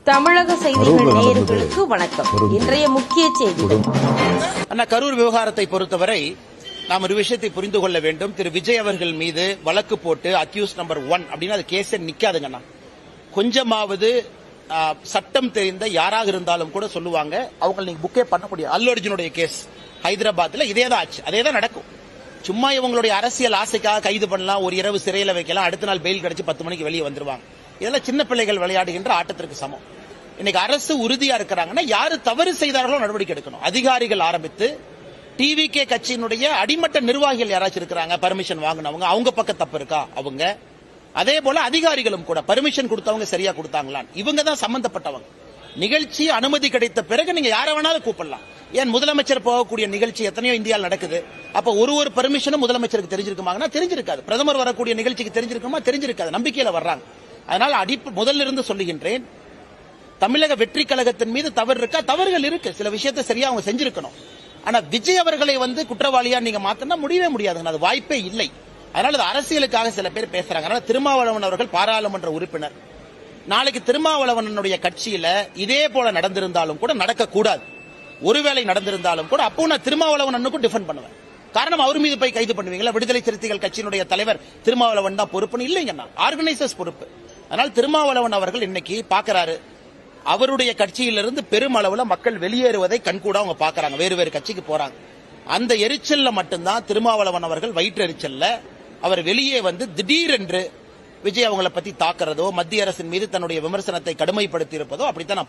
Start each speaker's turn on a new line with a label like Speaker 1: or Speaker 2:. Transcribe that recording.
Speaker 1: தமிழக செய்திகள் நேயர்களுக்கு வணக்கம். இன்றைய முக்கிய செய்திகள்.
Speaker 2: கரூர் விவகாரத்தை பொறுத்தவரை நாம் ஒரு விஷயத்தை புரிந்து கொள்ள வேண்டும். திரு விஜய் அவர்கள் மீது வழக்கு போட்டு அக்யூஸ் நம்பர் 1 அப்படின்னு அது கேஸே நிக்காதுங்கண்ணா. கொஞ்சமாவது சட்டம் தெரிந்த யாராக இருந்தாலும் கூட சொல்லுவாங்க, அவங்க நீங்க புக்கே பண்ண முடியாது. அல்லு அர்ஜுனுடைய கேஸ் ஹைதராபாத்ல இதேதான் ஆச்சு, அதேதான் நடக்கும். சும்மா இவங்களுடைய அரசியல் ஆசைக்காக கைது பண்ணலாம், ஒரு இரவு சிறையில வைக்கலாம், அடுத்த நாள் பெயில் கிடைச்சு 10 மணிக்கு வெளியே வந்துருவாங்க. இதெல்லாம் சின்ன பிள்ளைகள் விளையாடுகின்ற ஆட்டத்திற்கு சமம். இன்னைக்கு அரசு உறுதியா இருக்கிறாங்கன்னா யாரு தவறு செய்தார்களோ நடவடிக்கை எடுக்கணும். அதிகாரிகள் ஆரம்பித்து டிவிகே கட்சியினுடைய அடிமட்ட நிர்வாகிகள் யாராச்சும் இருக்கிறாங்க, பர்மிஷன் வாங்கினவங்க, அவங்க பக்கம் தப்பு இருக்கா அவங்க. அதே போல அதிகாரிகளும் கூட பர்மிஷன் கொடுத்தவங்க சரியா கொடுத்தாங்களா, இவங்க தான் சம்பந்தப்பட்டவங்க. நிகழ்ச்சி அனுமதி கிடைத்த பிறகு நீங்க யார வேணாலும் கூப்பிடலாம். ஏன் முதலமைச்சர் போகக்கூடிய நிகழ்ச்சி எத்தனையோ இந்தியாவில் நடக்குது. அப்ப ஒரு பர்மிஷனும் முதலமைச்சருக்கு தெரிஞ்சிருக்குமாங்கன்னா தெரிஞ்சிருக்காது. பிரதமர் வரக்கூடிய நிகழ்ச்சிக்கு தெரிஞ்சிருக்குமா, தெரிஞ்சிருக்காது. நம்பிக்கையில வர்றாங்க. அதனால முதல்ல இருந்து சொல்லுகின்றேன், தமிழக வெற்றி கழகத்தின் மீது தவறு இருக்கா, தவறுகள் இருக்கு. சில விஷயத்தை சரியா அவங்க செஞ்சிருக்கணும். ஆனா விஜய் அவர்களை குற்றவாளியா நீங்க மாத்தினா முடியவே முடியாதுங்க, அது வாய்ப்பே இல்லை. அதனால அரசியலுக்காக சில பேர் பேசுறாங்க. அதனால திருமாவளவன் அவர்கள் பாராளுமன்ற உறுப்பினர். நாளைக்கு திருமாவளவனுடைய கட்சியில இதே போல நடந்திருந்தாலும் கூட நடக்கக்கூடாது. ஒருவேளை நடந்திருந்தாலும் கூட அப்போ நான் திருமாவளவன் அண்ணுக்கும் டிஃபெண்ட் பண்ணுவேன். காரணம், அவர் மீது போய் கைது பண்ணுவீங்களா? விடுதலை சிறுத்தைகள் கட்சியினுடைய தலைவர் திருமாவளவன் தான் பொறுப்புன்னு இல்லைங்கன்னா ஆர்கனைசர்ஸ் பொறுப்பு. அதனால் திருமாவளவன் அவர்கள் இன்னைக்கு பாக்குறாரு, அவருடைய கட்சியிலிருந்து பெருமளவுல மக்கள் வெளியேறுவதை கண்கூட அவங்க பாக்குறாங்க, வேறு வேறு கட்சிக்கு போறாங்க. அந்த எரிச்சல்ல மட்டும்தான் திருமாவளவன் அவர்கள் வயிற்றெரிச்சல்ல அவர் வெளியே திடீரென்று விஜய் அவங்களை பத்தி தாக்குறதோ, மத்திய அரசின் மீது தன்னுடைய விமர்சனத்தை கடுமைப்படுத்தி இருப்பதோ அப்படித்தான்